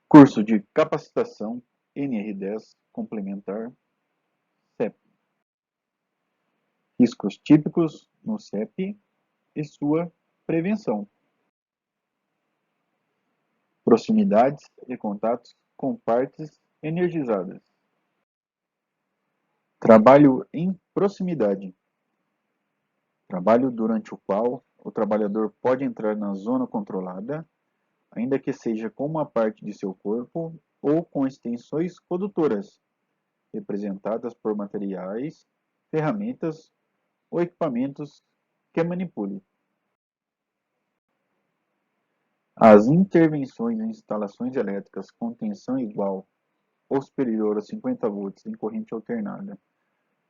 Curso de Capacitação NR10 Complementar CEP. Riscos típicos no CEP e sua prevenção. Proximidades e contatos com partes energizadas. Trabalho em proximidade. Trabalho durante o qual o trabalhador pode entrar na zona controlada, ainda que seja com uma parte de seu corpo ou com extensões condutoras, representadas por materiais, ferramentas ou equipamentos que manipule. As intervenções em instalações elétricas com tensão igual ou superior a 50 volts em corrente alternada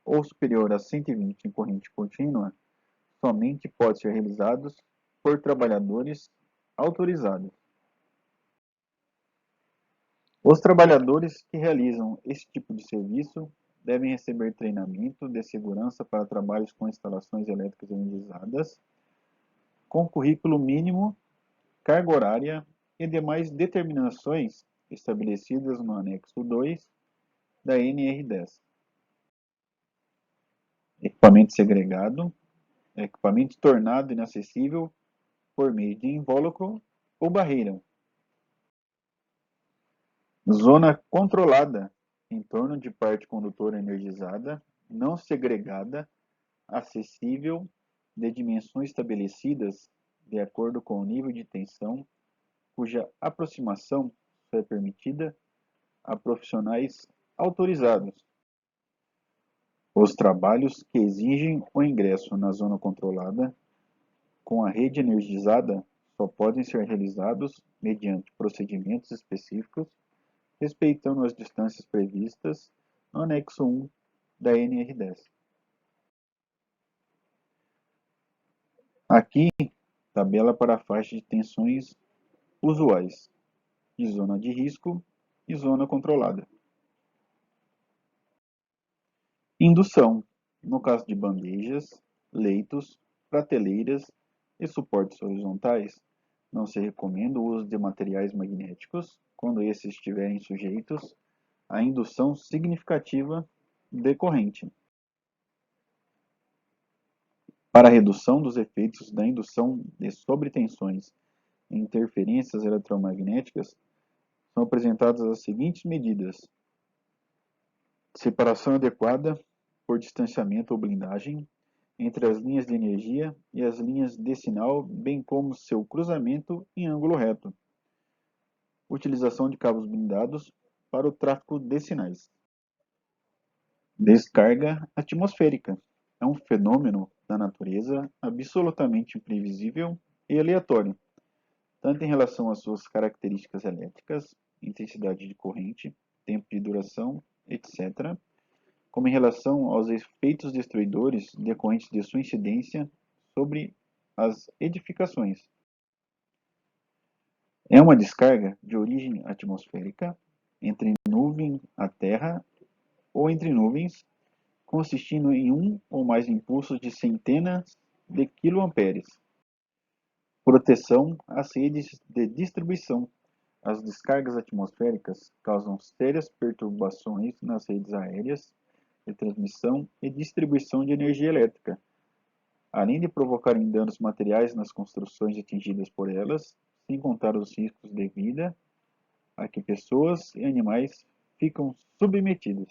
ou superior a 120 em corrente contínua somente podem ser realizados por trabalhadores autorizados. Os trabalhadores que realizam esse tipo de serviço devem receber treinamento de segurança para trabalhos com instalações elétricas energizadas, com currículo mínimo, carga horária e demais determinações estabelecidas no anexo 2 da NR10. Equipamento segregado, equipamento tornado inacessível por meio de invólucro ou barreira. Zona controlada, em torno de parte condutora energizada, não segregada, acessível, de dimensões estabelecidas de acordo com o nível de tensão, cuja aproximação só é permitida a profissionais autorizados. Os trabalhos que exigem o ingresso na zona controlada com a rede energizada só podem ser realizados mediante procedimentos específicos, respeitando as distâncias previstas no anexo 1 da NR10. Aqui, tabela para a faixa de tensões usuais, de zona de risco e zona controlada. Indução, no caso de bandejas, leitos, prateleiras e suportes horizontais, não se recomenda o uso de materiais magnéticos quando esses estiverem sujeitos à indução significativa de corrente. Para a redução dos efeitos da indução de sobretensões e interferências eletromagnéticas, são apresentadas as seguintes medidas: separação adequada por distanciamento ou blindagem entre as linhas de energia e as linhas de sinal, bem como seu cruzamento em ângulo reto. Utilização de cabos blindados para o tráfego de sinais. Descarga atmosférica. É um fenômeno da natureza absolutamente imprevisível e aleatório, tanto em relação às suas características elétricas, intensidade de corrente, tempo de duração, etc., como em relação aos efeitos destruidores decorrentes de sua incidência sobre as edificações. É uma descarga de origem atmosférica entre nuvem a terra ou entre nuvens, consistindo em um ou mais impulsos de centenas de quiloamperes. Proteção às redes de distribuição. As descargas atmosféricas causam sérias perturbações nas redes aéreas de transmissão e distribuição de energia elétrica, além de provocarem danos materiais nas construções atingidas por elas, sem contar os riscos de vida a que pessoas e animais ficam submetidos.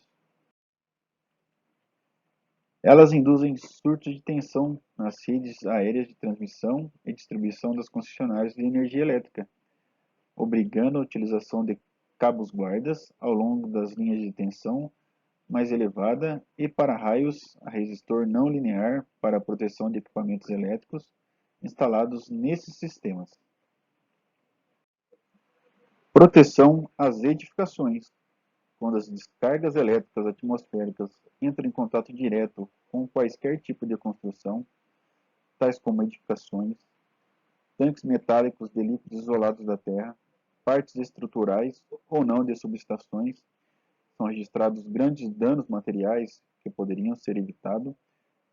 Elas induzem surtos de tensão nas redes aéreas de transmissão e distribuição das concessionárias de energia elétrica, obrigando a utilização de cabos-guardas ao longo das linhas de tensão mais elevada e para raios a resistor não linear para a proteção de equipamentos elétricos instalados nesses sistemas. Proteção às edificações. Quando as descargas elétricas atmosféricas entram em contato direto com quaisquer tipo de construção, tais como edificações, tanques metálicos de líquidos isolados da terra, partes estruturais ou não de subestações, são registrados grandes danos materiais que poderiam ser evitados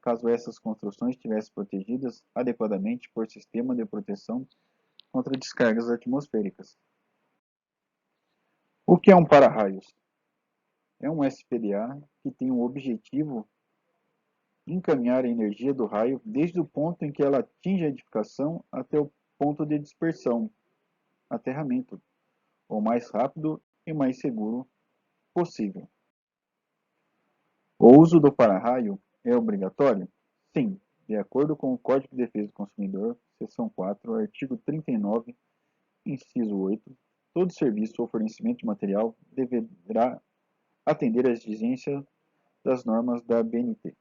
caso essas construções estivessem protegidas adequadamente por sistema de proteção contra descargas atmosféricas. O que é um para-raios? É um SPDA que tem o objetivo de encaminhar a energia do raio desde o ponto em que ela atinge a edificação até o ponto de dispersão, aterramento, o mais rápido e mais seguro possível. O uso do para-raio é obrigatório? Sim, de acordo com o Código de Defesa do Consumidor, seção 4, artigo 39, inciso 8, todo serviço ou fornecimento de material deverá atender às exigências das normas da ABNT.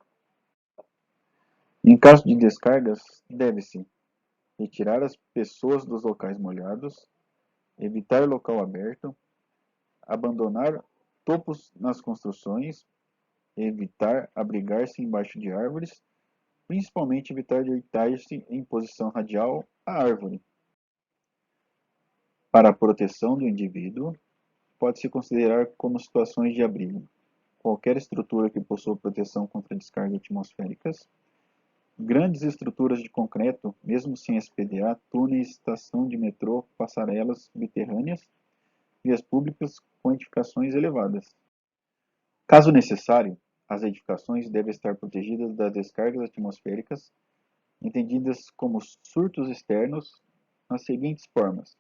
Em caso de descargas, deve-se retirar as pessoas dos locais molhados, evitar local aberto, abandonar topos nas construções, evitar abrigar-se embaixo de árvores, principalmente evitar deitar-se em posição radial à árvore. Para a proteção do indivíduo, pode-se considerar como situações de abrigo qualquer estrutura que possua proteção contra descargas atmosféricas, grandes estruturas de concreto, mesmo sem SPDA, túneis, estação de metrô, passarelas subterrâneas, vias públicas com edificações elevadas. Caso necessário, as edificações devem estar protegidas das descargas atmosféricas, entendidas como surtos externos, nas seguintes formas: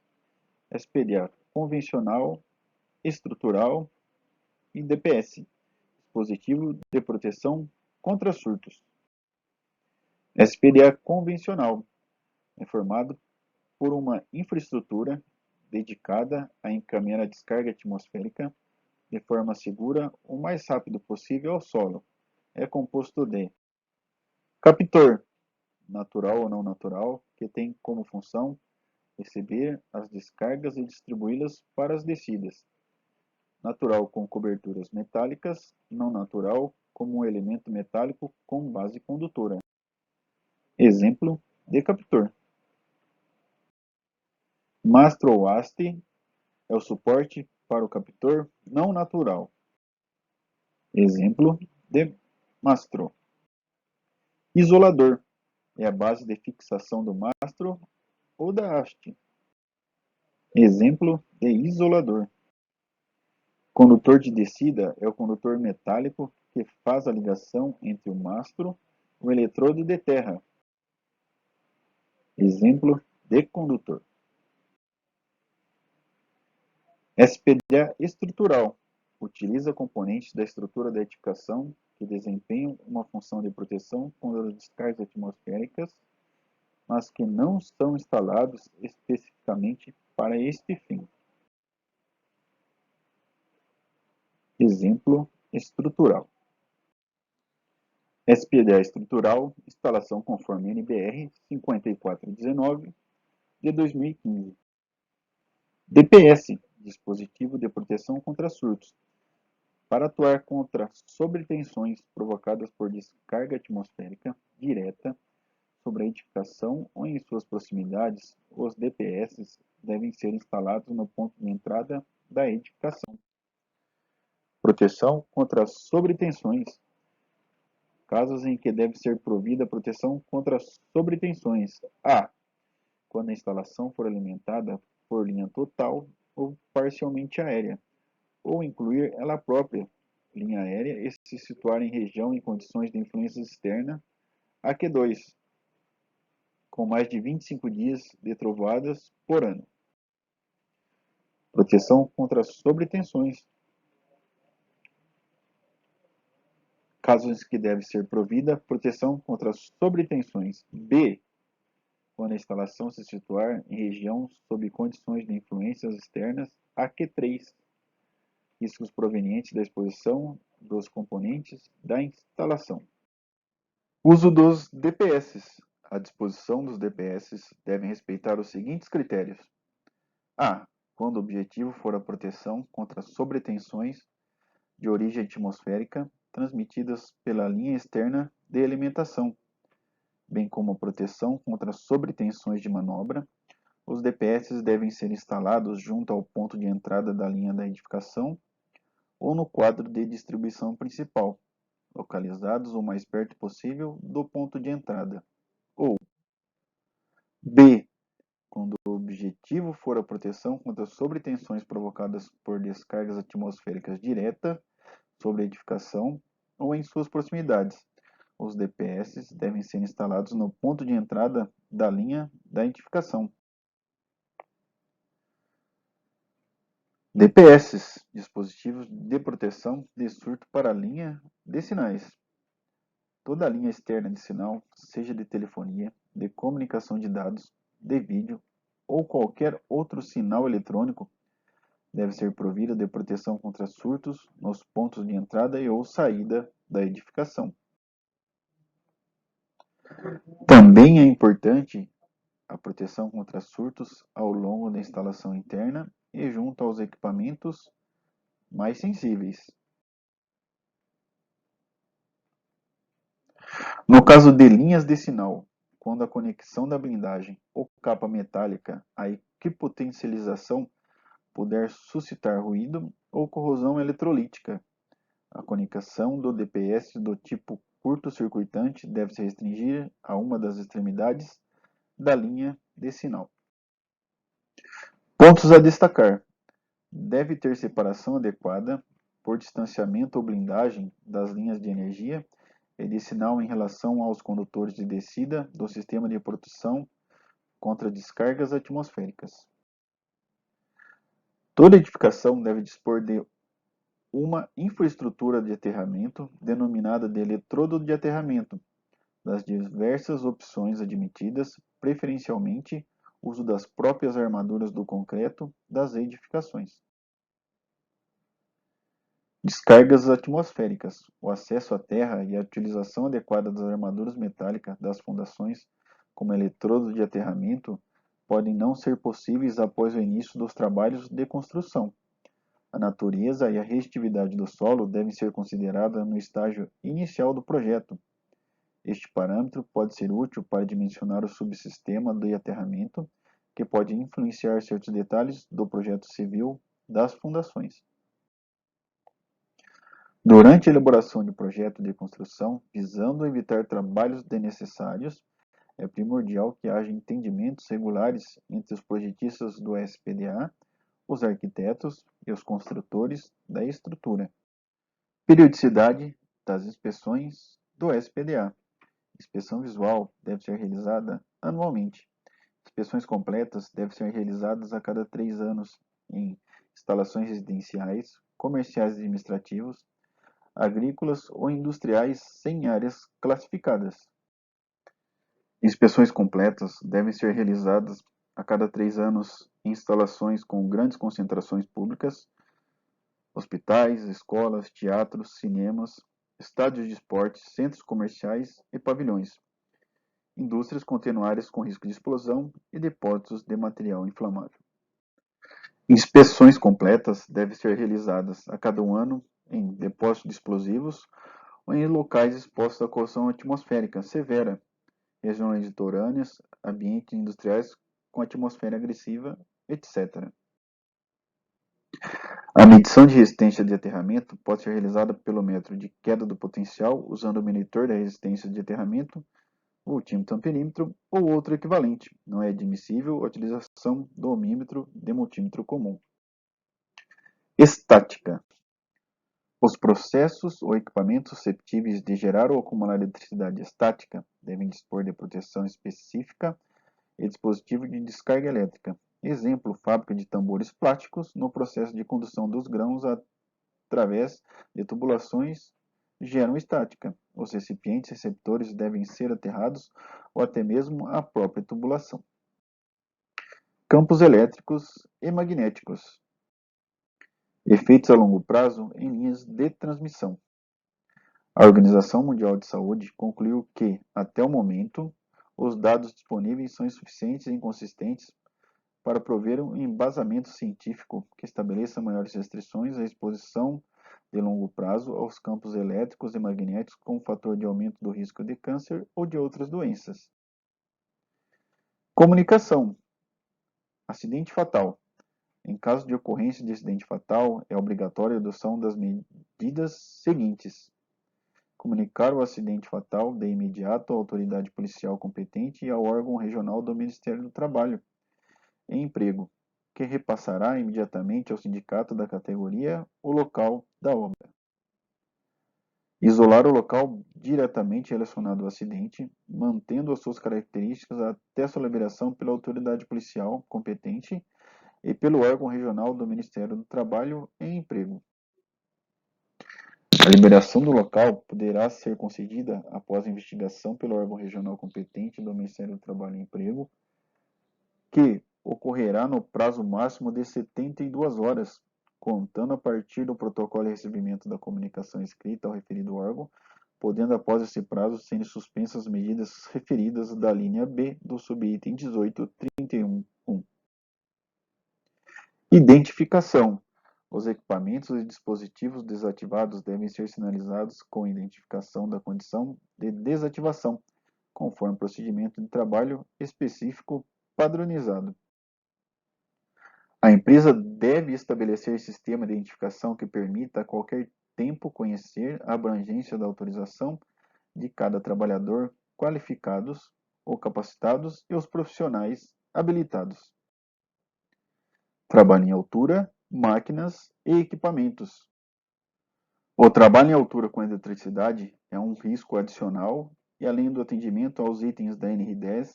SPDA convencional, estrutural e DPS, dispositivo de proteção contra surtos. SPDA convencional é formado por uma infraestrutura dedicada a encaminhar a descarga atmosférica de forma segura o mais rápido possível ao solo. É composto de captor, natural ou não natural, que tem como função receber as descargas e distribuí-las para as descidas. Natural com coberturas metálicas, não natural como um elemento metálico com base condutora. Exemplo de captor. Mastro ou haste é o suporte para o captor não natural. Exemplo de mastro. Isolador é a base de fixação do mastro ou da haste. Exemplo de isolador. Condutor de descida é o condutor metálico que faz a ligação entre o mastro e o eletrodo de terra. Exemplo de condutor. SPDA estrutural. Utiliza componentes da estrutura da edificação que desempenham uma função de proteção contra as descargas atmosféricas, mas que não são instalados especificamente para este fim. Exemplo estrutural. SPDA estrutural, instalação conforme NBR 5419 de 2015. DPS, dispositivo de proteção contra surtos, para atuar contra sobretensões provocadas por descarga atmosférica direta sobre a edificação ou em suas proximidades, os DPS devem ser instalados no ponto de entrada da edificação. Proteção contra sobretensões. Casos em que deve ser provida proteção contra sobretensões. A. Quando a instalação for alimentada por linha total ou parcialmente aérea, ou incluir ela própria, linha aérea, e se situar em região em condições de influência externa. A Q2. Com mais de 25 dias de trovoadas por ano. Proteção contra sobretensões. Casos em que deve ser provida proteção contra sobretensões. B. Quando a instalação se situar em região sob condições de influências externas. A Q3. Riscos provenientes da exposição dos componentes da instalação. Uso dos DPS. A disposição dos DPS devem respeitar os seguintes critérios. A. Quando o objetivo for a proteção contra sobretensões de origem atmosférica transmitidas pela linha externa de alimentação, bem como a proteção contra sobretensões de manobra, os DPS devem ser instalados junto ao ponto de entrada da linha da edificação ou no quadro de distribuição principal, localizados o mais perto possível do ponto de entrada. Ou B. quando o objetivo for a proteção contra sobretensões provocadas por descargas atmosféricas diretas sobre a edificação ou em suas proximidades. Os DPS devem ser instalados no ponto de entrada da linha da edificação. DPS, dispositivos de proteção de surto para a linha de sinais. Toda a linha externa de sinal, seja de telefonia, de comunicação de dados, de vídeo ou qualquer outro sinal eletrônico, deve ser provida de proteção contra surtos nos pontos de entrada e ou saída da edificação. Também é importante a proteção contra surtos ao longo da instalação interna e junto aos equipamentos mais sensíveis. No caso de linhas de sinal, quando a conexão da blindagem ou capa metálica à equipotencialização puder suscitar ruído ou corrosão eletrolítica, a conexão do DPS do tipo curto-circuitante deve se restringir a uma das extremidades da linha de sinal. Pontos a destacar: deve ter separação adequada por distanciamento ou blindagem das linhas de energia e de sinal em relação aos condutores de descida do sistema de proteção contra descargas atmosféricas. Toda edificação deve dispor de uma infraestrutura de aterramento, denominada de eletrodo de aterramento, das diversas opções admitidas, preferencialmente uso das próprias armaduras do concreto das edificações. Descargas atmosféricas. O acesso à terra e a utilização adequada das armaduras metálicas das fundações como eletrodo de aterramento podem não ser possíveis após o início dos trabalhos de construção. A natureza e a resistividade do solo devem ser consideradas no estágio inicial do projeto. Este parâmetro pode ser útil para dimensionar o subsistema de aterramento, que pode influenciar certos detalhes do projeto civil das fundações. Durante a elaboração de projeto de construção, visando evitar trabalhos desnecessários, é primordial que haja entendimentos regulares entre os projetistas do SPDA, os arquitetos e os construtores da estrutura. Periodicidade das inspeções do SPDA. Inspeção visual deve ser realizada anualmente. Inspeções completas devem ser realizadas a cada 3 anos em instalações residenciais, comerciais e administrativos, agrícolas ou industriais sem áreas classificadas. Inspeções completas devem ser realizadas a cada 3 anos em instalações com grandes concentrações públicas, hospitais, escolas, teatros, cinemas, estádios de esportes, centros comerciais e pavilhões, indústrias contendo áreas com risco de explosão e depósitos de material inflamável. Inspeções completas devem ser realizadas a cada 1 ano em depósitos de explosivos ou em locais expostos à corrosão atmosférica severa, regiões litorâneas, ambientes industriais com atmosfera agressiva, etc. A medição de resistência de aterramento pode ser realizada pelo método de queda do potencial usando o monitor da resistência de aterramento, o multímetro amperímetro ou outro equivalente. Não é admissível a utilização do ohmímetro de multímetro comum. Estática. Os processos ou equipamentos suscetíveis de gerar ou acumular eletricidade estática devem dispor de proteção específica e dispositivo de descarga elétrica. Exemplo, fábrica de tambores plásticos no processo de condução dos grãos através de tubulações geram estática. Os recipientes receptores devem ser aterrados ou até mesmo a própria tubulação. Campos elétricos e magnéticos. Efeitos a longo prazo em linhas de transmissão. A Organização Mundial de Saúde concluiu que, até o momento, os dados disponíveis são insuficientes e inconsistentes para prover um embasamento científico que estabeleça maiores restrições à exposição de longo prazo aos campos elétricos e magnéticos como fator de aumento do risco de câncer ou de outras doenças. Comunicação. Acidente fatal. Em caso de ocorrência de acidente fatal, é obrigatória a adoção das medidas seguintes: comunicar o acidente fatal de imediato à autoridade policial competente e ao órgão regional do Ministério do Trabalho, em emprego, que repassará imediatamente ao sindicato da categoria o local da obra. Isolar o local diretamente relacionado ao acidente, mantendo as suas características até sua liberação pela autoridade policial competente e pelo órgão regional do Ministério do Trabalho e Emprego. A liberação do local poderá ser concedida após investigação pelo órgão regional competente do Ministério do Trabalho e Emprego, que ocorrerá no prazo máximo de 72 horas, contando a partir do protocolo de recebimento da comunicação escrita ao referido órgão, podendo após esse prazo serem suspensas as medidas referidas da linha B do subitem 18.31.1. Identificação. Os equipamentos e dispositivos desativados devem ser sinalizados com identificação da condição de desativação, conforme procedimento de trabalho específico padronizado. A empresa deve estabelecer sistema de identificação que permita a qualquer tempo conhecer a abrangência da autorização de cada trabalhador, qualificados ou capacitados e os profissionais habilitados. Trabalho em altura, máquinas e equipamentos. O trabalho em altura com eletricidade é um risco adicional e, além do atendimento aos itens da NR10,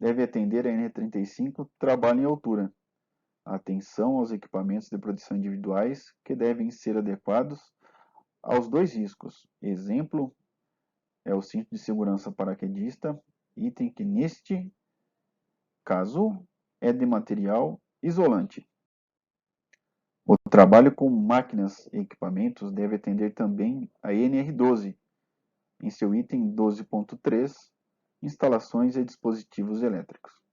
deve atender a NR35, trabalho em altura. Atenção aos equipamentos de proteção individuais que devem ser adequados aos dois riscos. Exemplo é o cinto de segurança paraquedista, item que neste caso é de material isolante. O trabalho com máquinas e equipamentos deve atender também a NR12, em seu item 12.3, instalações e dispositivos elétricos.